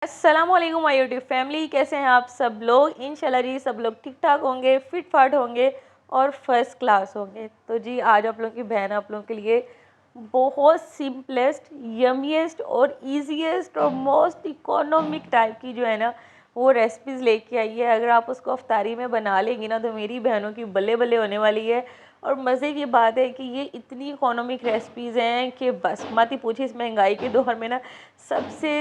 अस्सलामुअलैकुम my YouTube family, कैसे हैं आप सब लोग। इंशाल्लाह जी सब लोग ठीक ठाक होंगे, फिट फाट होंगे और फर्स्ट क्लास होंगे। तो जी आज आप लोगों की बहन आप लोगों के लिए बहुत सिंपलेस्ट, यमीएस्ट और ईजीएस्ट और मोस्ट इकोनॉमिक टाइप की जो है ना वो रेसिपीज़ लेके आई है। अगर आप उसको अफ्तारी में बना लेंगी ना तो मेरी बहनों की बल्ले बल्ले होने वाली है। और मज़े की बात है कि ये इतनी इकोनॉमिक रेसिपीज़ हैं कि बस मत ही पूछिए। इस महंगाई के दौर में ना सबसे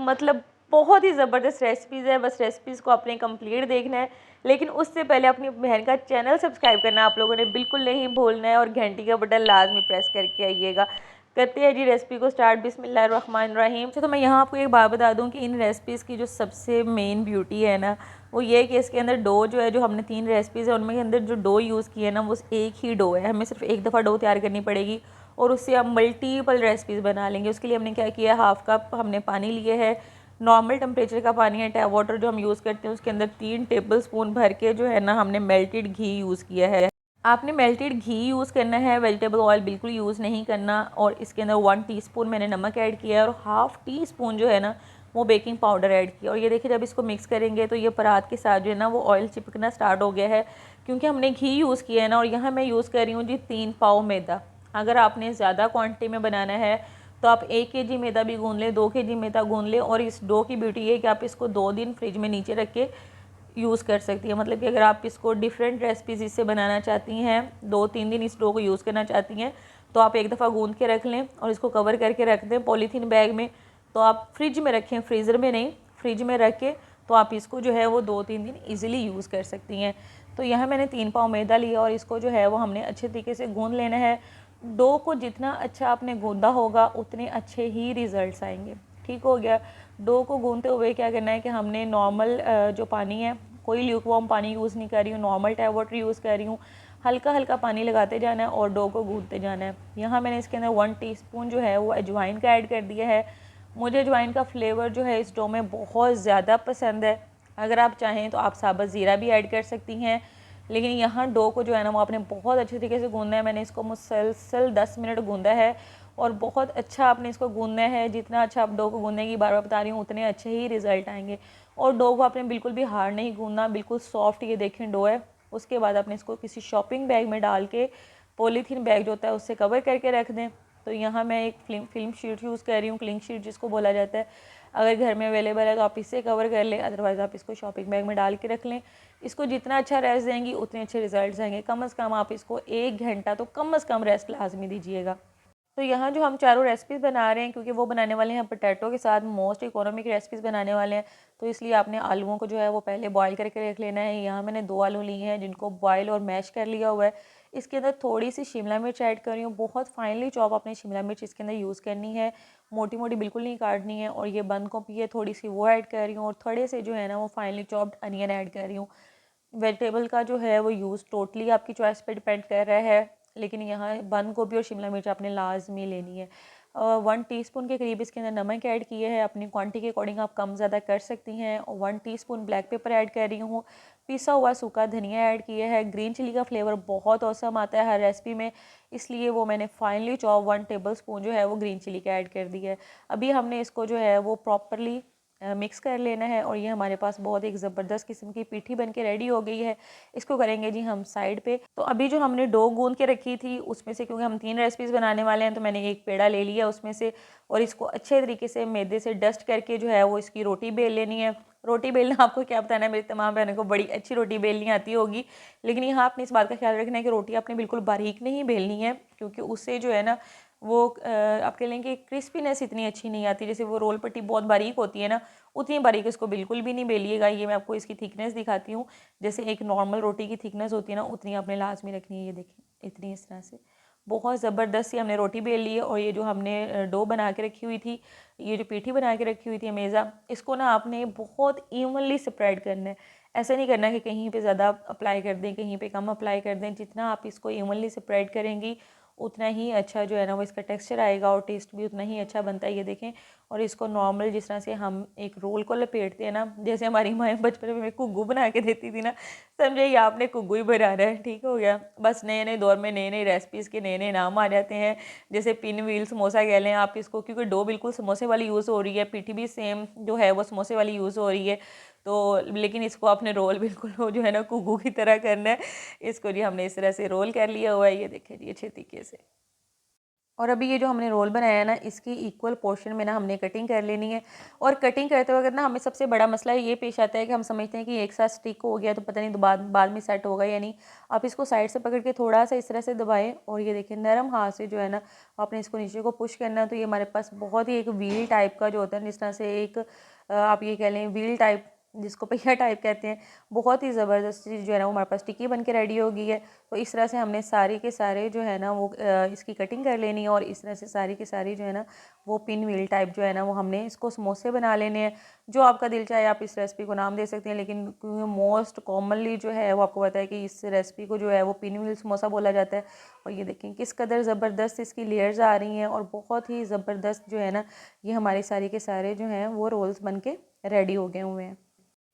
मतलब बहुत ही ज़बरदस्त रेसिपीज़ है। बस रेसिपीज़ को आपने कंप्लीट देखना है, लेकिन उससे पहले अपनी बहन का चैनल सब्सक्राइब करना आप लोगों ने बिल्कुल नहीं भूलना है और घंटी का बटन लाजमी प्रेस करके आइएगा। करते हैं जी रेसिपी को स्टार्ट। बिस्मिल्लाहिर्रहमानिर्रहीम। तो मैं यहाँ आपको एक बात बता दूँ कि इन रेसिपीज़ की जो सबसे मेन ब्यूटी है ना वो ये है कि इसके अंदर डो जो है, जो हमने 3 रेसिपीज़ है उनमें के अंदर जो डो यूज़ किया है ना वो एक ही डो है। हमें सिर्फ एक दफ़ा डो तैयार करनी पड़ेगी और उससे हम मल्टीपल रेसिपीज़ बना लेंगे। उसके लिए हमने क्या किया, हाफ़ कप हमने पानी लिए है। नॉर्मल टेम्परेचर का पानी है, टैप वाटर जो हम यूज़ करते हैं उसके अंदर 3 टेबलस्पून भर के जो है ना हमने मेल्टेड घी यूज़ किया है। आपने मेल्टेड घी यूज़ करना है, वेजिटेबल ऑयल बिल्कुल यूज़ नहीं करना। और इसके अंदर 1 टीस्पून मैंने नमक ऐड किया है और हाफ़ टी स्पून जो है ना वो बेकिंग पाउडर ऐड किया। और ये देखिए जब इसको मिक्स करेंगे तो ये परात के साथ जो है ना वो ऑयल चिपकना स्टार्ट हो गया है, क्योंकि हमने घी यूज़ किया है ना। और यहाँ मैं यूज़ कर रही हूँ जी 3 पाव मैदा। अगर आपने ज़्यादा क्वान्टिटी में बनाना है तो आप 1 केजी मैदा भी गूंद लें, 2 केजी मैदा गूंद लें। और इस डो की ब्यूटी ये है कि आप इसको 2 दिन फ्रिज में नीचे रख के यूज़ कर सकती है। मतलब कि अगर आप इसको डिफरेंट रेसिपीज़ इससे बनाना चाहती हैं, 2-3 दिन इस डो को यूज़ करना चाहती हैं, तो आप एक दफ़ा गूंद के रख लें और इसको कवर करके रख दें पॉलीथीन बैग में। तो आप फ्रिज में रखें, फ्रीज़र में नहीं, फ्रिज में रख के तो आप इसको जो है वो 2-3 दिन ईज़िली यूज़ कर सकती हैं। तो यहाँ मैंने 3 पाव मैदा लिया और इसको जो है वो हमने अच्छे तरीके से गूंद लेना है। डो को जितना अच्छा आपने गूंदा होगा उतने अच्छे ही रिज़ल्ट्स आएंगे। ठीक हो गया। डो को गूंदते हुए क्या करना है कि हमने नॉर्मल जो पानी है, कोई ल्यूकवार्म पानी यूज़ नहीं कर रही हूँ, नॉर्मल टैप वाटर यूज़ कर रही हूँ। हल्का हल्का पानी लगाते जाना है और डो को गूंदते जाना है। यहाँ मैंने इसके अंदर 1 टीस्पून जो है वो अजवाइन का ऐड कर दिया है। मुझे अजवाइन का फ्लेवर जो है इस डो में बहुत ज़्यादा पसंद है। अगर आप चाहें तो आप साबुत ज़ीरा भी ऐड कर सकती हैं, लेकिन यहाँ डो को जो है ना वो आपने बहुत अच्छे तरीके से गूंदना है। मैंने इसको मुसलसल 10 मिनट गूंदा है और बहुत अच्छा आपने इसको गूंदना है। जितना अच्छा आप डो को गूंदने की बार बार बता रही हूँ उतने अच्छे ही रिजल्ट आएंगे। और डो को आपने बिल्कुल भी हार्ड नहीं गूंदना, बिल्कुल सॉफ्ट ये देखें डो है। उसके बाद आपने इसको किसी शॉपिंग बैग में डाल के, पॉलीथीन बैग जो होता है उससे कवर करके रख दें। तो यहाँ मैं एक फिल्म शीट यूज़ कर रही हूँ, क्लिंग शीट जिसको बोला जाता है। अगर घर में अवेलेबल है तो आप इससे कवर कर लें, अदरवाइज़ आप इसको शॉपिंग बैग में डाल के रख लें। इसको जितना अच्छा रेस्ट देंगी उतने अच्छे रिजल्ट्स आएंगे। कम से कम आप इसको 1 घंटा तो कम से कम रेस्ट लाजमी दीजिएगा। तो यहाँ जो हम चारों रेसिपीज़ बना रहे हैं, क्योंकि वो बनाने वाले हैं पोटैटो के साथ, मोस्ट इकोनॉमिक रेसिपीज़ बनाने वाले हैं, तो इसलिए आपने आलूओं को जो है वो पहले बॉईल करके रख लेना है। यहाँ मैंने 2 आलू लिए हैं जिनको बॉईल और मैश कर लिया हुआ है। इसके अंदर थोड़ी सी शिमला मिर्च ऐड कर रही हूँ, बहुत फाइनली चॉप आपने शिमला मिर्च इसके अंदर यूज़ करनी है, मोटी मोटी बिल्कुल नहीं काटनी है। और ये बंद गोभी है थोड़ी सी वो ऐड कर रही हूँ और थोड़े से जो है ना वो फाइनली चॉप्ड अनियन ऐड कर रही हूँ। वेजिटेबल का जो है वो यूज़ टोटली आपकी चॉइस पे डिपेंड कर रहा है, लेकिन यहाँ बंद गोभी और शिमला मिर्च आपने लाजमी लेनी है। 1 टीस्पून के करीब इसके अंदर नमक ऐड किए हैं, अपनी क्वांटिटी के अकॉर्डिंग आप कम ज़्यादा कर सकती हैं। और 1 टीस्पून ब्लैक पेपर ऐड कर रही हूँ, पिसा हुआ सूखा धनिया ऐड किया है। ग्रीन चिली का फ्लेवर बहुत औसम आता है हर रेसिपी में, इसलिए वो मैंने फाइनली चॉप 1 टेबल स्पून जो है वो ग्रीन चिली का ऐड कर दिया है। अभी हमने इसको जो है वो प्रॉपरली मिक्स कर लेना है और ये हमारे पास बहुत एक ज़बरदस्त किस्म की पीठी बन के रेडी हो गई है। इसको करेंगे जी हम साइड पे। तो अभी जो हमने डो गूंद के रखी थी उसमें से, क्योंकि हम 3 रेसिपीज़ बनाने वाले हैं, तो मैंने एक पेड़ा ले लिया उसमें से और इसको अच्छे तरीके से मैदे से डस्ट करके जो है वो इसकी रोटी बेल लेनी है। रोटी बेलना आपको क्या बताना है, मेरी तमाम बहनों को बड़ी अच्छी रोटी बेलनी आती होगी, लेकिन यहाँ आपने इस बात का ख्याल रखना है कि रोटी आपने बिल्कुल बारीक नहीं बेलनी है, क्योंकि उससे जो है ना वो आप कह लें कि क्रिस्पीनेस इतनी अच्छी नहीं आती। जैसे वो रोल पट्टी बहुत बारीक होती है ना, उतनी बारीक इसको बिल्कुल भी नहीं बेलिएगा। ये मैं आपको इसकी थिकनेस दिखाती हूँ, जैसे एक नॉर्मल रोटी की थिकनेस होती है ना उतनी आपने लाजमी रखनी है। ये देखें इतनी, इस तरह से बहुत ज़बरदस्त सी हमने रोटी बेल ली है। और ये जो हमने डो बना के रखी हुई थी, ये जो पीठी बना के रखी हुई थी मेज़ा, इसको ना आपने बहुत इवनली स्प्रेड करना है। ऐसा नहीं करना कि कहीं पे ज़्यादा अप्लाई कर दें, कहीं पे कम अप्लाई कर दें। जितना आप इसको इवनली स्प्रेड करेंगी उतना ही अच्छा जो है ना वो इसका टेक्सचर आएगा और टेस्ट भी उतना ही अच्छा बनता है। ये देखें और इसको नॉर्मल जिस तरह से हम एक रोल को लपेटते हैं ना, जैसे हमारी माएँ बचपन में घुग्गू बना के देती थी ना, समझे ये आपने घुग्गू ही बनाना है, ठीक हो गया। बस नए नए दौर में नई नई रेसिपीज़ के नए नए नाम आ जाते हैं, जैसे पिन व्हील समोसा कह लें आप इसको, क्योंकि डो बिल्कुल समोसे वाली यूज़ हो रही है, पीठी भी सेम जो है वो समोसे वाली यूज़ हो रही है। तो लेकिन इसको आपने रोल बिल्कुल वो जो है ना घुग्गू की तरह करना है। इसको जी हमने इस तरह से रोल कर लिया हुआ है, ये देखिए जी अच्छे तरीके से। और अभी ये जो हमने रोल बनाया है ना, इसकी इक्वल पोर्शन में ना हमने कटिंग कर लेनी है। और कटिंग करते वक्त ना हमें सबसे बड़ा मसला ये पेश आता है कि हम समझते हैं कि एक साथ स्टिक हो गया तो पता नहीं तो बाद में सेट होगा या नहीं। आप इसको साइड से पकड़ के थोड़ा सा इस तरह से दबाएं और ये देखिए नरम हाथ से जो है ना आपने इसको नीचे को पुश करना है। तो ये हमारे पास बहुत ही एक व्हील टाइप का जो होता है, जिस तरह से एक आप ये कह लें व्हील टाइप, जिसको पहिया टाइप कहते हैं, बहुत ही ज़बरदस्त चीज़ जो है ना वो हमारे पास टिक्की बन के रेडी हो गई है। तो इस तरह से हमने सारे के सारे जो है ना वो इसकी कटिंग कर लेनी है और इस तरह से सारी की सारी जो है ना वो पिन व्हील टाइप जो है ना वो हमने इसको समोसे बना लेने हैं। जो आपका दिल चाहे आप इस रेसिपी को नाम दे सकते हैं, लेकिन मोस्ट कॉमनली जो है वो आपको पता है कि इस रेसिपी को जो है वो पिन व्हील समोसा बोला जाता है। और ये देखें किस कदर ज़बरदस्त इसकी लेयर्स आ रही हैं और बहुत ही ज़बरदस्त जो है ना ये हमारे सारे के सारे जो हैं वो रोल्स बन के रेडी हो गए हुए हैं।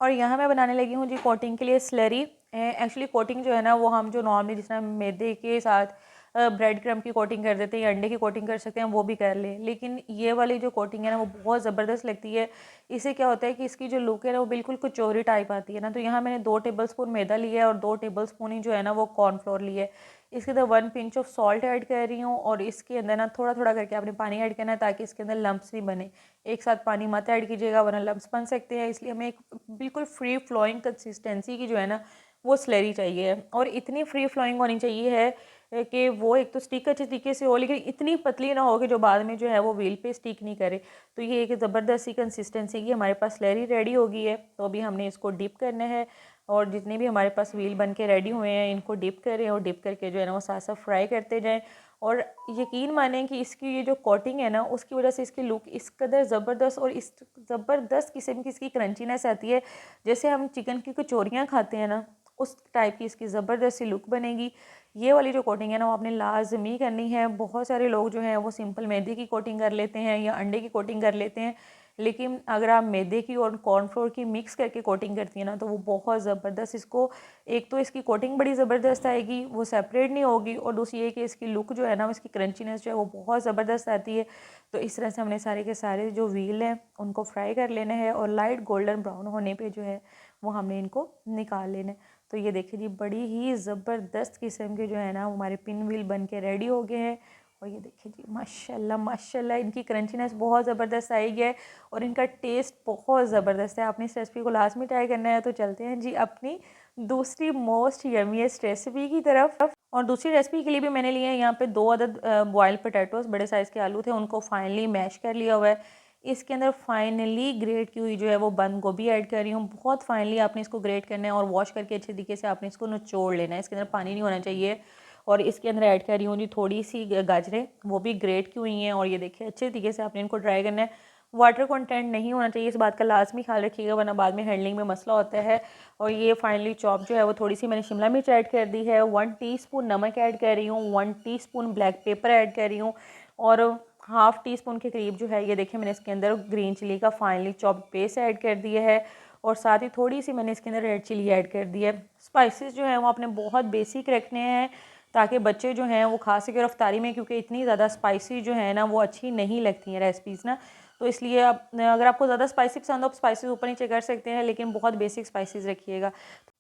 और यहाँ मैं बनाने लगी हूँ जी कोटिंग के लिए स्लरी। एक्चुअली कोटिंग जो है ना वो हम जो नॉर्मली जिस तरह मैदे के साथ ब्रेड क्रम्ब की कोटिंग कर देते हैं या अंडे की कोटिंग कर सकते हैं वो भी कर लें, लेकिन ये वाली जो कोटिंग है ना वो बहुत ज़बरदस्त लगती है। इससे क्या होता है कि इसकी जो लुक है ना वो बिल्कुल कचौरी टाइप आती है ना। तो यहाँ मैंने 2 टेबलस्पून मैदा लिया है और 2 टेबलस्पून ही जो है ना वो कॉर्नफ्लोर लिए। इसके अंदर 1 पिंच ऑफ सॉल्ट ऐड कर रही हूँ और इसके अंदर ना थोड़ा थोड़ा करके आपने पानी ऐड करना है ताकि इसके अंदर लम्प्स नहीं बने। एक साथ पानी मत ऐड कीजिएगा वरना लम्प्स बन सकते हैं, इसलिए हमें एक बिल्कुल फ्री फ्लोइंग कंसिस्टेंसी की जो है ना वो स्लरी चाहिए। और इतनी फ्री फ्लोइंग होनी चाहिए है कि वो एक तो स्टिक अच्छे तरीके से हो, लेकिन इतनी पतली ना हो कि जो बाद में जो है वो व्हील पे स्टिक नहीं करे। तो ये एक ज़बरदस्त सी कंसिस्टेंसी की हमारे पास स्लरी रेडी हो गई है। तो अभी हमने इसको डिप करना है और जितने भी हमारे पास व्हील बन के रेडी हुए हैं इनको डिप करें और डिप करके जो है ना वो साथ साथ फ्राई करते जाएँ। और यकीन मानें कि इसकी ये जो कोटिंग है ना उसकी वजह से इसकी लुक इस कदर ज़बरदस्त और इस ज़बरदस्त किस्म की इसकी क्रंचीनेस आती है, जैसे हम चिकन की कचौरियाँ खाते हैं ना उस टाइप की इसकी ज़बरदस्त सी लुक बनेगी। ये वाली जो कोटिंग है ना वो आपने लाजमी करनी है। बहुत सारे लोग जो हैं वो सिंपल मैदे की कोटिंग कर लेते हैं या अंडे की कोटिंग कर लेते हैं, लेकिन अगर आप मैदे की और कॉर्नफ्लोर की मिक्स करके कोटिंग करती हैं ना तो वो बहुत ज़बरदस्त इसको, एक तो इसकी कोटिंग बड़ी ज़बरदस्त आएगी, वो सेपरेट नहीं होगी, और दूसरी ये कि इसकी लुक जो है ना इसकी क्रंचीनेस जो है वो बहुत ज़बरदस्त आती है। तो इस तरह से हमने सारे के सारे जो व्हील हैं उनको फ्राई कर लेना है और लाइट गोल्डन ब्राउन होने पे जो है वो हमने इनको निकाल लेना है। तो ये देखिए जी बड़ी ही ज़बरदस्त किस्म के जो है ना हमारे पिन व्हील बन के रेडी हो गए हैं। और ये देखिए जी माशाल्लाह माशाल्लाह इनकी क्रंचीनेस बहुत ज़बरदस्त आई है और इनका टेस्ट बहुत ज़बरदस्त है। आपने इस रेसिपी को लाजमी ट्राई करना है। तो चलते हैं जी अपनी दूसरी मोस्ट यमीएस्ट रेसिपी की तरफ। और दूसरी रेसिपी के लिए भी मैंने लिए हैं यहाँ पे 2 अदद बॉइल्ड पोटैटोज़, बड़े साइज़ के आलू थे, उनको फाइनली मैश कर लिया हुआ है। इसके अंदर फाइनली ग्रेट की हुई जो है वो बंद गोभी ऐड कर रही हूँ। बहुत फाइनली आपने इसको ग्रेट करना है और वॉश करके अच्छे तरीके से आपने इसको निचोड़ लेना है, इसके अंदर पानी नहीं होना चाहिए। और इसके अंदर ऐड कर रही हूँ जी थोड़ी सी गाजरें, वो भी ग्रेट की हुई हैं। और ये देखिए अच्छे तरीके से आपने इनको ड्राई करना है। वाटर कंटेंट नहीं होना चाहिए, इस बात का लाजमी ख्याल रखिएगा वरना बाद में हैंडलिंग में मसला होता है। और ये फाइनली चॉप जो है वो थोड़ी सी मैंने शिमला मिर्च ऐड कर दी है, 1 टीस्पून नमक ऐड कर रही हूँ, 1 टीस्पून ब्लैक पेपर ऐड कर रही हूँ और हाफ़ टी स्पून के करीब जो है ये देखिए मैंने इसके अंदर ग्रीन चिली का फाइनली चॉप पेस्ट ऐड कर दिया है। और साथ ही थोड़ी सी मैंने इसके अंदर रेड चिली ऐड कर दी है। स्पाइसेस जो हैं वो आपने बहुत बेसिक रखने हैं ताकि बच्चे जो हैं वो खा सके और अफ्तारी में, क्योंकि इतनी ज़्यादा स्पाइसी जो है ना वो अच्छी नहीं लगती हैं रेसिपीज़ ना। तो इसलिए आप अगर आपको ज़्यादा स्पाइसी पसंद हो आप स्पाइसेस ऊपर नीचे कर सकते हैं, लेकिन बहुत बेसिक स्पाइसेस रखिएगा।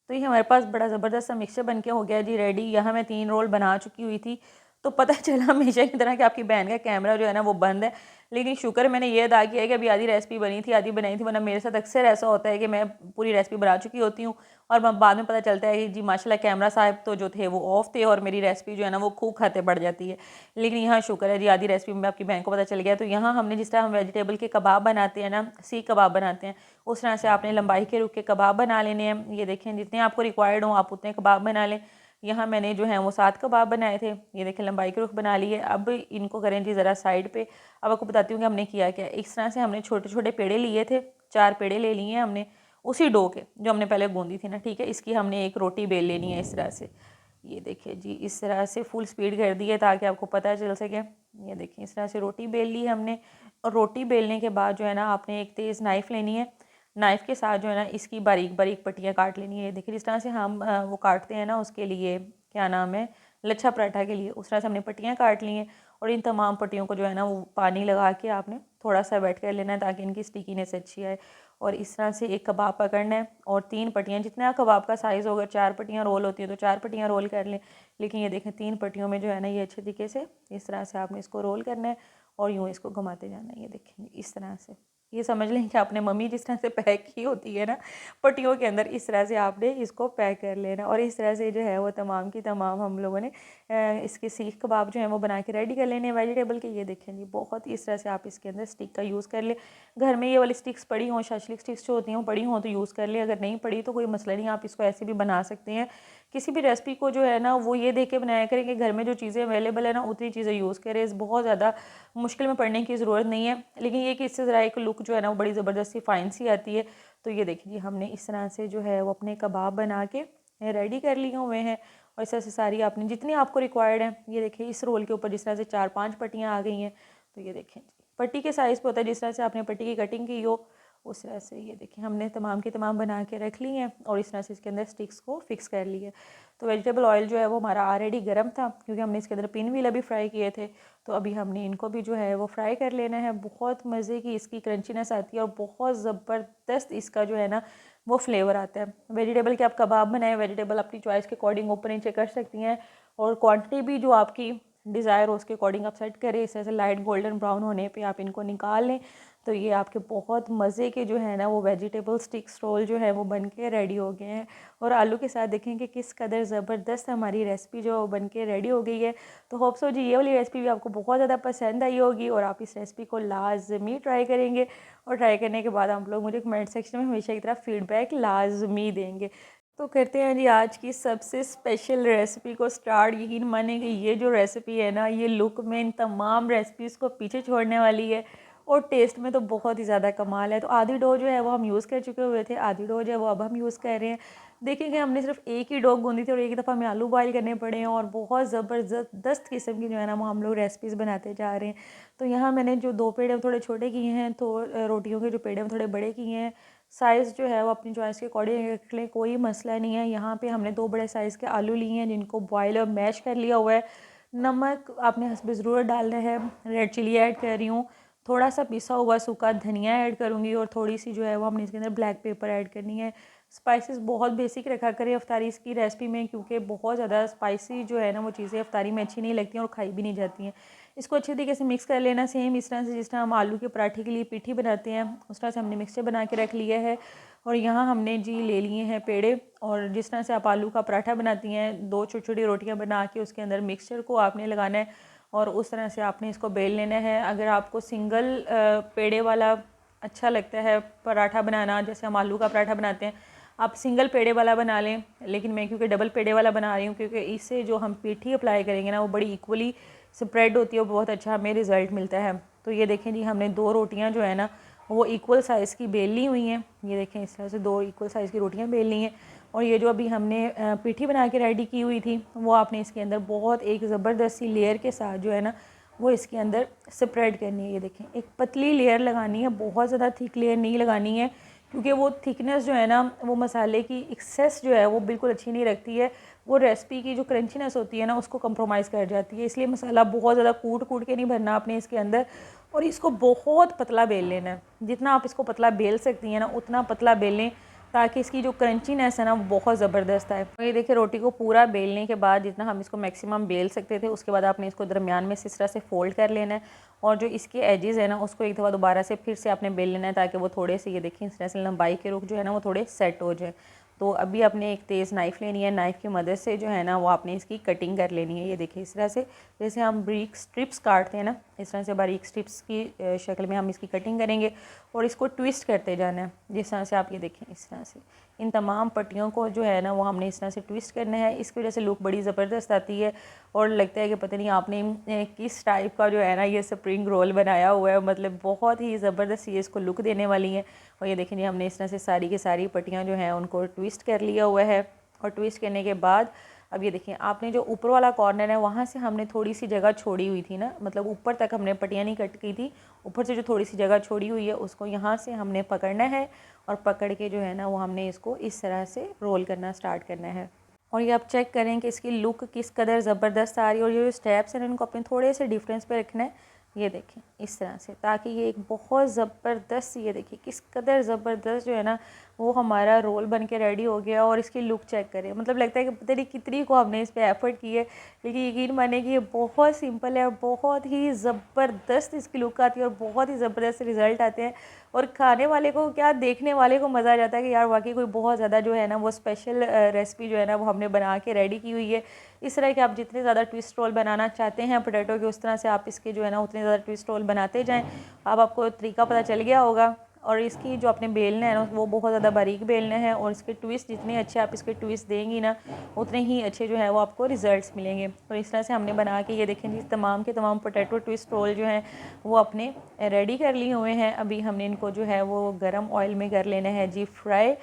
तो ये हमारे पास बड़ा ज़बरदस्त सा मिक्सचर बन के हो गया जी रेडी। यहाँ मैं 3 रोल बना चुकी हुई थी। तो पता चला हमेशा की तरह कि आपकी बहन का कैमरा जो है ना वो बंद है, लेकिन शुक्र मैंने ये अदा किया है कि अभी आधी रेसिपी बनी थी आधी बनाई थी, वरना मेरे साथ अक्सर ऐसा होता है कि मैं पूरी रेसिपी बना चुकी होती हूँ और बाद में पता चलता है कि जी माशाल्लाह कैमरा साहब तो जो थे वो ऑफ थे और मेरी रेसिपी जो है ना वो खूब खाते पड़ जाती है। लेकिन यहाँ शुक्र है जी आधी रेसिपी में आपकी बहन को पता चल गया। तो यहाँ हमने जिस तरह हम वेजिटेबल के कबाब बनाते हैं ना, सीख कबाब बनाते हैं, उस तरह से आपने लंबाई के रुख के कबाब बना लेने हैं। ये देखें जितने आपको रिक्वायर्ड हों आप उतने कबाब बना लें। यहाँ मैंने जो है वो 7 कबाब बनाए थे। ये देखें लंबाई के रुख बना लिए। अब इनको करें जी ज़रा साइड पे। अब आपको बताती हूँ कि हमने किया क्या। इस तरह से हमने छोटे छोटे पेड़े लिए थे, 4 पेड़े ले लिए हैं हमने उसी डो के जो हमने पहले गूंदी थी ना, ठीक है। इसकी हमने एक रोटी बेल लेनी है इस तरह से। ये देखिए जी, इस तरह से फुल स्पीड कर दी है ताकि आपको पता चल सके। ये देखिए इस तरह से रोटी बेल ली हमने, और रोटी बेलने के बाद जो है ना आपने एक तेज़ नाइफ़ लेनी है। नाइफ़ के साथ जो है ना इसकी बारीक बारीक पट्टियाँ काट लेनी है। देखिए जिस तरह से हम वो काटते हैं ना उसके लिए, क्या नाम है, लच्छा पराठा के लिए, उस तरह से हमने पट्टियाँ काट ली हैं। और इन तमाम पट्टियों को जो है ना वो पानी लगा के आपने थोड़ा सा वेट कर लेना है ताकि इनकी स्टिकीनेस अच्छी आए। और इस तरह से एक कबाब पकड़ना है और 3 पट्टियाँ, जितना कबाब का साइज़ होगा, 4 पट्टियाँ रोल होती हैं तो 4 पट्टियाँ रोल कर लें। लेकिन ये देखें 3 पट्टियों में जो है ना ये अच्छे तरीके से इस तरह से आपने इसको रोल करना है और यूँ इसको घुमाते जाना है। ये देखें इस तरह से, ये समझ लें कि आपने मम्मी जिस तरह से पैक की होती है ना पट्टियों के अंदर, इस तरह से आपने इसको पैक कर लेना। और इस तरह से जो है वो तमाम की तमाम हम लोगों ने इसके सीख कबाब जो है वो बना के रेडी कर लेने वेजिटेबल के। ये देखें जी, बहुत इस तरह से आप इसके अंदर स्टिक का यूज़ कर ले। घर में ये वाली स्टिक्स पड़ी हों, शाशलिक स्टिक्स जो होती हैं वो पड़ी हों तो यूज़ कर ले, अगर नहीं पड़ी तो कोई मसला नहीं, आप इसको ऐसे भी बना सकते हैं। किसी भी रेसिपी को जो है ना वो ये देख के बनाया करें कि घर में जो चीज़ें अवेलेबल है ना उतनी चीज़ें यूज़ करें, बहुत ज़्यादा मुश्किल में पड़ने की ज़रूरत नहीं है। लेकिन ये कि इससे ज़रा एक लुक जो है ना वो बड़ी ज़बरदस्ती फ़ाइन सी आती है। तो ये देखिए जी, हमने इस तरह से जो है वो अपने कबाब बना के रेडी कर लिए हुए हैं। और इस तरह से सारी आपने जितनी आपको रिक्वायर्ड है, ये देखिए इस रोल के ऊपर जिस तरह से 4-5 पट्टियाँ आ गई हैं। तो ये देखें पट्टी के साइज़ पे होता है, जिस तरह से आपने पट्टी की कटिंग की हो उस तरह से। ये देखिए हमने तमाम की तमाम बना के रख ली हैं और इस तरह से इसके अंदर स्टिक्स को फिक्स कर लिया। तो वेजिटेबल ऑयल जो है वो हमारा ऑलरेडी गर्म था क्योंकि हमने इसके अंदर पिन व्हील अभी फ्राई किए थे। तो अभी हमने इनको भी जो है वो फ्राई कर लेना है। बहुत मज़े की इसकी क्रंचीनेस आती है और बहुत ज़बरदस्त इसका जो है ना वो फ्लेवर आता है। वेजिटेबल के आप कबाब बनाएं, वेजिटेबल अपनी चॉइस के अकॉर्डिंग ऊपर नीचे कर सकती हैं और क्वांटिटी भी जो आपकी डिज़ायर हो उसके अकॉर्डिंग आप सेट करें। इस तरह से लाइट गोल्डन ब्राउन होने पे आप इनको निकाल लें। तो ये आपके बहुत मज़े के जो है ना वो वेजिटेबल स्टिक्स रोल जो है वो बन के रेडी हो गए हैं। और आलू के साथ देखें कि किस कदर ज़बरदस्त हमारी रेसिपी जो बन के रेडी हो गई है। तो होप सो जी ये वाली रेसिपी भी आपको बहुत ज़्यादा पसंद आई होगी और आप इस रेसिपी को लाजमी ट्राई करेंगे। और ट्राई करने के बाद आप लोग मुझे कमेंट सेक्शन में हमेशा की तरह फ़ीडबैक लाजमी देंगे। तो करते हैं जी आज की सबसे स्पेशल रेसिपी को स्टार्ट। यकीन माने कि ये जो रेसिपी है ना ये लुक में इन तमाम रेसिपीज़ को पीछे छोड़ने वाली है और टेस्ट में तो बहुत ही ज़्यादा कमाल है। तो आधी डो जो है वो हम यूज़ कर चुके हुए थे, आधी डो जो है वो अब हम यूज़ कर रहे हैं। देखेंगे हमने सिर्फ एक ही डो गूंदी थी और एक दफ़ा हमें आलू बॉयल करने पड़े हैं और बहुत ज़बरदस्त किस्म की जो है ना वो हम लोग रेसिपीज़ बनाते जा रहे हैं। तो यहाँ मैंने जो 2 पेड़े थोड़े छोटे किए हैं, तो रोटियों के जो पेड़े हैं थोड़े बड़े किए हैं। साइज़ जो है वो अपनी चॉइस के अकॉर्डिंग रख लें, कोई मसला नहीं है। यहाँ पे हमने 2 बड़े साइज़ के आलू लिए हैं जिनको बॉयल और मैश कर लिया हुआ है। नमक आपने हस्बे ज़रूरत डालना है। रेड चिली ऐड कर रही हूँ, थोड़ा सा पिसा हुआ सूखा धनिया ऐड करूँगी और थोड़ी सी जो है वो हमने इसके अंदर ब्लैक पेपर ऐड करनी है। स्पाइसेस बहुत बेसिक रखा करें अफ्तारी की रेसिपी में क्योंकि बहुत ज़्यादा स्पाइसी जो है ना वो चीज़ें अफ्तारी में अच्छी नहीं लगती हैं और खाई भी नहीं जाती हैं। इसको अच्छे तरीके से मिक्स कर लेना, सेम इस तरह से जिस तरह हम आलू के पराठे के लिए पीठी बनाते हैं उस तरह से हमने मिक्सचर बना के रख लिया है। और यहाँ हमने जी ले लिए हैं पेड़े और जिस तरह से आप आलू का पराठा बनाती हैं 2 छोटी छोटी रोटियाँ बना के उसके अंदर मिक्सचर को आपने लगाना है और उस तरह से आपने इसको बेल लेना है। अगर आपको सिंगल पेड़े वाला अच्छा लगता है पराठा बनाना, जैसे हम आलू का पराठा बनाते हैं, आप सिंगल पेड़े वाला बना लें। लेकिन मैं क्योंकि डबल पेड़े वाला बना रही हूँ क्योंकि इससे जो हम पीठी अप्लाई करेंगे ना वो बड़ी इक्वली स्प्रेड होती है, बहुत अच्छा हमें रिज़ल्ट मिलता है। तो ये देखें जी हमने 2 रोटियाँ जो है ना वो इक्वल साइज़ की बेल ली हुई हैं। ये देखें इस तरह से 2 इक्वल साइज़ की रोटियाँ बेल ली हैं। और ये जो अभी हमने पीठी बना के रेडी की हुई थी वो आपने इसके अंदर बहुत एक ज़बरदस्त सी लेयर के साथ जो है ना वो इसके अंदर स्प्रेड करनी है। ये देखें एक पतली लेयर लगानी है, बहुत ज़्यादा थिक लेयर नहीं लगानी है क्योंकि वो थिकनेस जो है ना वो मसाले की एक्सेस जो है वो बिल्कुल अच्छी नहीं रखती है। वो रेसिपी की जो क्रंचीनेस होती है ना उसको कंप्रोमाइज़ कर जाती है। इसलिए मसाला बहुत ज़्यादा कूट कूट के नहीं भरना आपने इसके अंदर और इसको बहुत पतला बेल लेना है। जितना आप इसको पतला बेल सकती हैं ना उतना पतला बेल लें ताकि इसकी जो क्रंचीनेस है ना वो बहुत ज़बरदस्त आए। तो ये देखिए रोटी को पूरा बेलने के बाद जितना हम इसको मैक्सिमम बेल सकते थे उसके बाद आपने इसको दरमियान में इस तरह से फ़ोल्ड कर लेना है और जो इसके एजेस है ना उसको एक दफ़ा दोबारा से फिर से आपने बेल लेना है ताकि वो थोड़े से, ये देखिए इस तरह से लंबाई के रुख जो है ना वो थोड़े सेट हो जाए। तो अभी आपने एक तेज़ नाइफ़ लेनी है, नाइफ़ की मदद से जो है ना वो आपने इसकी कटिंग कर लेनी है। ये देखिए इस तरह से जैसे हम बारीक स्ट्रिप्स काटते हैं ना इस तरह से बारीक स्ट्रिप्स की शक्ल में हम इसकी कटिंग करेंगे और इसको ट्विस्ट करते जाना है। जिस तरह से आप ये देखें इस तरह से इन तमाम पट्टियों को जो है ना वो हमने इस तरह से ट्विस्ट करना है। इसकी वजह से लुक बड़ी ज़बरदस्त आती है और लगता है कि पता नहीं आपने किस टाइप का जो है ना ये स्प्रिंग रोल बनाया हुआ है, मतलब बहुत ही ज़बरदस्त ये इसको लुक देने वाली है। और ये देखें हमने इस तरह से सारी की सारी पट्टियाँ जो हैं उनको ट्विस्ट कर लिया हुआ है और ट्विस्ट करने के बाद अब ये देखिए, आपने जो ऊपर वाला कॉर्नर है वहाँ से हमने थोड़ी सी जगह छोड़ी हुई थी ना, मतलब ऊपर तक हमने पट्टियाँ नहीं कट की थी, ऊपर से जो थोड़ी सी जगह छोड़ी हुई है उसको यहाँ से हमने पकड़ना है और पकड़ के जो है ना वो हमने इसको इस तरह से रोल करना स्टार्ट करना है। और ये आप चेक करें कि इसकी लुक किस कदर ज़बरदस्त आ रही है। और ये जो स्टेप्स हैं इनको अपने थोड़े से डिफरेंस पे रखना है, ये देखें इस तरह से, ताकि ये एक बहुत ज़बरदस्त, ये देखिए किस कदर ज़बरदस्त जो है ना वो हमारा रोल बन के रेडी हो गया। और इसकी लुक चेक करें, मतलब लगता है कि पता नहीं कितनी को हमने इस पर एफर्ट की है, लेकिन यकीन माने कि ये बहुत सिंपल है और बहुत ही ज़बरदस्त इसकी लुक आती है और बहुत ही ज़बरदस्त रिज़ल्ट आते हैं। और खाने वाले को क्या, देखने वाले को मज़ा आ जाता है कि यार वाकई कोई बहुत ज़्यादा जो है ना वो स्पेशल रेसिपी जो है ना वो हमने बना के रेडी की हुई है। इस तरह के आप जितने ज़्यादा ट्विस्ट रोल बनाना चाहते हैं पोटैटो के, उस तरह से आप इसके जो है ना उतने ज़्यादा ट्विस्ट रोल बनाते जाएँ। अब आपको तरीका पता चल गया होगा। और इसकी जो अपने बेलने हैं ना वो बहुत ज़्यादा बारीक बेलने हैं, और इसके ट्विस्ट जितने अच्छे आप इसके ट्विस्ट देंगी ना उतने ही अच्छे जो है वो आपको रिज़ल्ट्स मिलेंगे। और इस तरह से हमने बना के ये देखें जी तमाम के तमाम पोटैटो ट्विस्ट रोल जो हैं वो अपने रेडी कर लिए हुए हैं। अभी हमने इनको जो है वो गर्म ऑयल में कर लेना है जी फ्राई।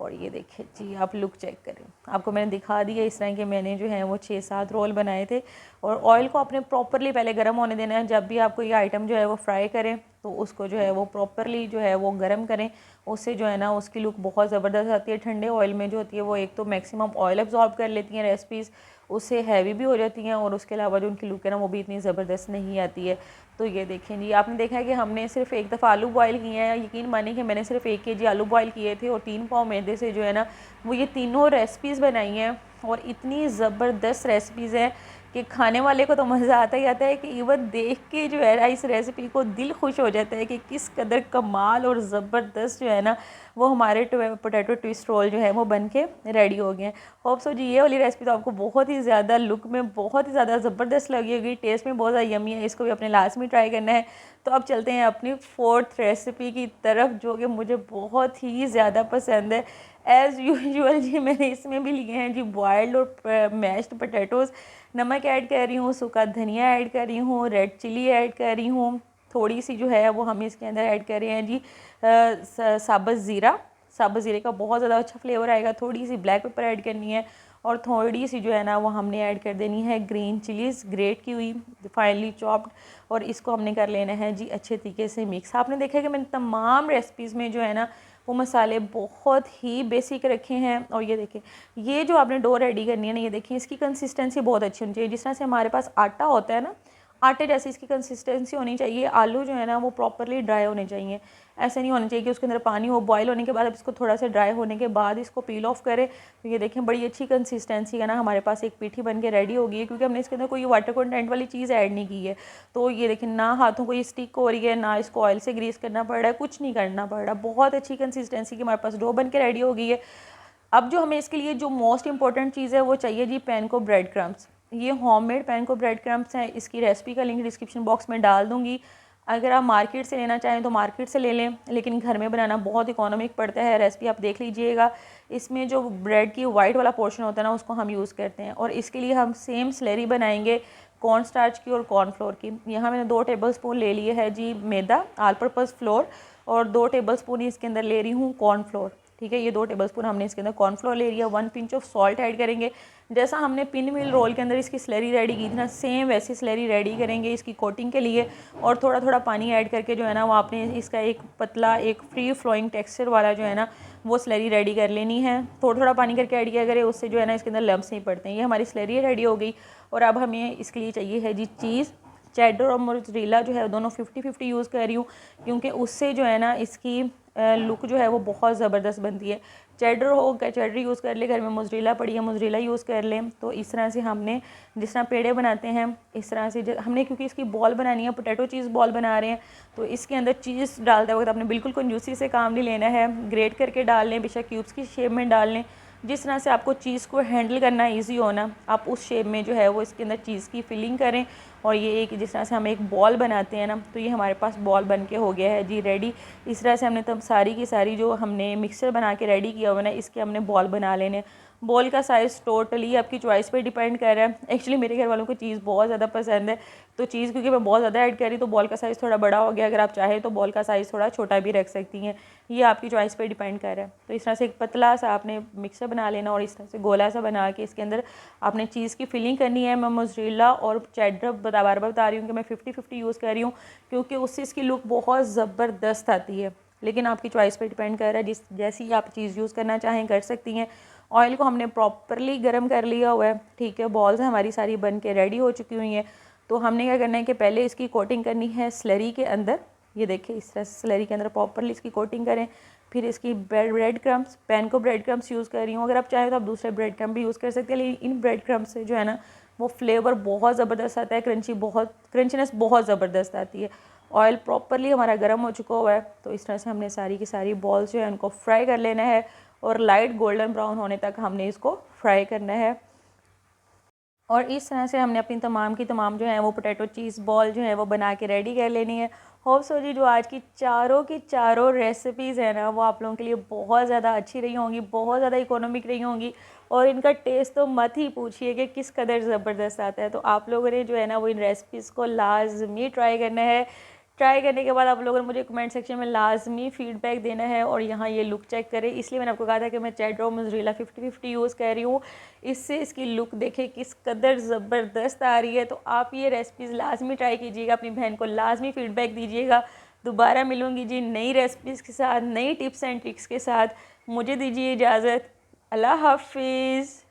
और ये देखिए जी, आप लुक चेक करें, आपको मैंने दिखा दिया इस तरह के मैंने जो है वो 6-7 रोल बनाए थे। और ऑयल को आपने प्रॉपरली पहले गर्म होने देना है। जब भी आपको ये आइटम जो है वो फ्राई करें तो उसको जो है वो प्रॉपरली जो है वो गर्म करें, उससे जो है ना उसकी लुक बहुत ज़बरदस्त आती है। ठंडे ऑयल में जो होती है वो एक तो मैक्सिमम ऑयल एब्जॉर्ब कर लेती हैं रेसिपीज़, उससे हैवी भी हो जाती हैं, और उसके अलावा जो उनकी लुक है ना वो भी इतनी ज़बरदस्त नहीं आती है। तो ये देखें जी, आपने देखा है कि हमने सिर्फ एक दफ़ा आलू बॉयल किए हैं। यकीन मानिए कि मैंने सिर्फ 1 kg आलू बॉयल किए थे और 3 पाव मैदे से जो है ना वो ये तीनों रेसिपीज़ बनाई हैं। और इतनी ज़बरदस्त रेसिपीज़ हैं कि खाने वाले को तो मज़ा आता ही आता है, कि इवन देख के जो है ना इस रेसिपी को दिल खुश हो जाता है कि किस कदर कमाल और ज़बरदस्त जो है ना वो हमारे पोटैटो ट्विस्ट रोल जो है वो बन के रेडी हो गए हैं। होप सो जी ये वाली रेसिपी तो आपको बहुत ही ज़्यादा लुक में बहुत ही ज़्यादा ज़बरदस्त लगी होगी, टेस्ट में बहुत ज़्यादा यमी है। इसको भी अपने लास्ट में ट्राई करना है। तो अब चलते हैं अपनी 4th रेसिपी की तरफ, जो कि मुझे बहुत ही ज़्यादा पसंद है। एज़ यूजुअल जी मैंने इसमें भी लिए हैं जी बॉयल्ड और मैश्ड पोटैटोज़। नमक ऐड कर रही हूँ, सूखा धनिया ऐड कर रही हूँ, रेड चिली ऐड कर रही हूँ, थोड़ी सी जो है वो हम इसके अंदर ऐड कर रहे हैं जी साबुत ज़ीरा। साबुत ज़ीरे का बहुत ज़्यादा अच्छा फ्लेवर आएगा। थोड़ी सी ब्लैक पेपर ऐड करनी है, और थोड़ी सी जो है ना वो हमने ऐड कर देनी है ग्रीन चिलीज़ ग्रेट की हुई, फाइनली चॉप्ड। और इसको हमने कर लेना है जी अच्छे तरीके से मिक्स। आपने देखा कि मैंने तमाम रेसिपीज़ में जो है ना वो मसाले बहुत ही बेसिक रखे हैं। और ये देखें, ये जो आपने डो रेडी करनी है ना, ये देखिए इसकी कंसिस्टेंसी बहुत अच्छी होनी चाहिए। जिस तरह से हमारे पास आटा होता है ना, आटे जैसी इसकी कंसिस्टेंसी होनी चाहिए। आलू जो है ना वो प्रॉपरली ड्राई होने चाहिए। ऐसे नहीं होना चाहिए कि उसके अंदर पानी हो, बॉयल होने के बाद अब इसको थोड़ा सा ड्राई होने के बाद इसको पील ऑफ करें। तो ये देखें बड़ी अच्छी कंसिस्टेंसी है ना, हमारे पास एक पीठी बन के रेडी हो गई है, क्योंकि हमने इसके अंदर कोई वाटर कंटेंट वाली चीज़ ऐड नहीं की है। तो ये देखें ना हाथों को ये स्टिक हो रही है, ना इसको ऑयल से ग्रीस करना पड़ रहा है, कुछ नहीं करना पड़ रहा। बहुत अच्छी कंसिस्टेंसी की हमारे पास डो बन के रेडी हो गई है। अब जो हमें इसके लिए जो मोस्ट इंपॉर्टेंट चीज़ है वो चाहिए जी पैन को ब्रेड क्रम्स। ये होममेड पैन को ब्रेड क्रम्स हैं। इसकी रेसिपी का लिंक डिस्क्रिप्शन बॉक्स में डाल दूँगी। अगर आप मार्केट से लेना चाहें तो मार्केट से ले लें, लेकिन घर में बनाना बहुत इकोनॉमिक पड़ता है। रेसिपी आप देख लीजिएगा। इसमें जो ब्रेड की वाइट वाला पोर्शन होता है ना उसको हम यूज़ करते हैं। और इसके लिए हम सेम स्लरी बनाएंगे कॉर्न स्टार्च की और कॉर्नफ्लोर की। यहाँ मैंने 2 टेबलस्पून ले लिए है जी मैदा ऑल पर्पज़ फ्लोर, और 2 टेबलस्पून इसके अंदर ले रही हूँ कॉर्नफ्लोर। ठीक है, ये 2 टेबलस्पून हमने इसके अंदर कॉर्नफ्लोर ले लिया। 1 पिंच ऑफ सॉल्ट ऐड करेंगे। जैसा हमने पिन मिल रोल के अंदर इसकी स्लरी रेडी की थी ना, सेम वैसी स्लरी रेडी करेंगे इसकी कोटिंग के लिए। और थोड़ा थोड़ा पानी ऐड करके जो है ना वो आपने इसका एक पतला एक फ्री फ्लोइंग टेक्सचर वाला जो है ना वो स्लरी रेडी कर लेनी है। थोड़ा थोड़ा पानी करके ऐड किया करें, उससे जो है ना इसके अंदर लम्स नहीं पड़ते हैं। ये हमारी स्लरी रेडी हो गई। और अब हमें इसके लिए चाहिए है जी चीज़। चेडर और मोज़रेला जो है दोनों 50-50 यूज़ कर रही हूँ, क्योंकि उससे जो है ना इसकी लुक जो है वो बहुत ज़बरदस्त बनती है। चेडर हो चेडर यूज़ कर ले, घर में मोज़रेला पड़ी है मोज़रेला यूज़ कर लें। तो इस तरह से हमने जिस तरह पेड़े बनाते हैं इस तरह से हमने, क्योंकि इसकी बॉल बनानी है, पोटैटो चीज़ बॉल बना रहे हैं, तो इसके अंदर चीज़ डालते वक्त आपने बिल्कुल कंजूसी से काम नहीं लेना है। ग्रेट करके डाल लें, बेशक क्यूब्स की शेप में डाल लें। जिस तरह से आपको चीज़ को हैंडल करना इजी होना, आप उस शेप में जो है वो इसके अंदर चीज़ की फिलिंग करें। और ये एक जिस तरह से हम एक बॉल बनाते हैं ना, तो ये हमारे पास बॉल बन के हो गया है जी रेडी। इस तरह से हमने तब सारी की सारी जो हमने मिक्सचर बना के रेडी किया हुआ ना इसके हमने बॉल बना लेने। बॉल का साइज़ टोटली आपकी चॉइस पे डिपेंड कर रहा है। एक्चुअली मेरे घर वालों को चीज़ बहुत ज़्यादा पसंद है, तो चीज़ क्योंकि मैं बहुत ज़्यादा ऐड कर रही हूँ तो बॉल का साइज़ थोड़ा बड़ा हो गया। अगर आप चाहें तो बॉल का साइज़ थोड़ा छोटा भी रख सकती हैं, ये आपकी चॉइस पे डिपेंड कर रहा है। तो इस तरह से एक पतला सा आपने मिक्सर बना लेना और इस तरह से गोला सा बना के इसके अंदर आपने चीज़ की फिलिंग करनी है। मैं मोज़रेला और चेडर बार बार बता रही हूँ कि मैं 50-50 यूज़ कर रही हूँ, क्योंकि उससे इसकी लुक बहुत ज़बरदस्त आती है। लेकिन आपकी चॉइस पे डिपेंड कर रहा है, जिस जैसी आप चीज़ यूज़ करना चाहें कर सकती हैं। ऑयल को हमने प्रॉपरली गर्म कर लिया हुआ है, ठीक है। बॉल्स हमारी सारी बन के रेडी हो चुकी हुई हैं। तो हमने क्या करना है कि पहले इसकी कोटिंग करनी है स्लरी के अंदर। ये देखिए इस तरह से स्लरी के अंदर प्रॉपरली इसकी कोटिंग करें। फिर इसकी ब्रेड क्रम्स, पैन को ब्रेड क्रम्स यूज़ कर रही हूँ। अगर आप चाहें तो आप दूसरे ब्रेड क्रम्स भी यूज़ कर सकते हैं, लेकिन इन ब्रेड क्रम्स से जो है ना वो फ्लेवर बहुत ज़बरदस्त आता है, क्रंचीनेस बहुत ज़बरदस्त आती है। ऑयल प्रॉपरली हमारा गर्म हो चुका हुआ है, तो इस तरह से हमने सारी की सारी बॉल्स जो है उनको फ्राई कर लेना है और लाइट गोल्डन ब्राउन होने तक हमने इसको फ्राई करना है। और इस तरह से हमने अपनी तमाम की तमाम जो है वो पोटैटो चीज़ बॉल जो है वो बना के रेडी कर लेनी है। होप सो जी जो आज की चारों रेसिपीज़ है ना वो आप लोगों के लिए बहुत ज़्यादा अच्छी रही होंगी, बहुत ज़्यादा इकोनॉमिक रही होंगी, और इनका टेस्ट तो मत ही पूछिए कि किस कदर ज़बरदस्त आता है। तो आप लोगों ने जो है ना वो इन रेसिपीज़ को लाजमी ट्राई करना है। ट्राई करने के बाद आप लोगों ने मुझे कमेंट सेक्शन में लाजमी फ़ीडबैक देना है। और यहाँ ये लुक चेक करें, इसलिए मैंने आपको कहा था कि मैं चेडर और मोज़रेला 50-50 यूज़ कर रही हूँ। इससे इसकी लुक देखें किस कदर ज़बरदस्त आ रही है। तो आप ये रेसिपीज़ लाजमी ट्राई कीजिएगा, अपनी बहन को लाजमी फ़ीडबैक दीजिएगा। दोबारा मिलूँगी जी नई रेसिपीज़ के साथ, नई टिप्स एंड ट्रिक्स के साथ। मुझे दीजिए इजाज़त। अल्लाह हाफिज़।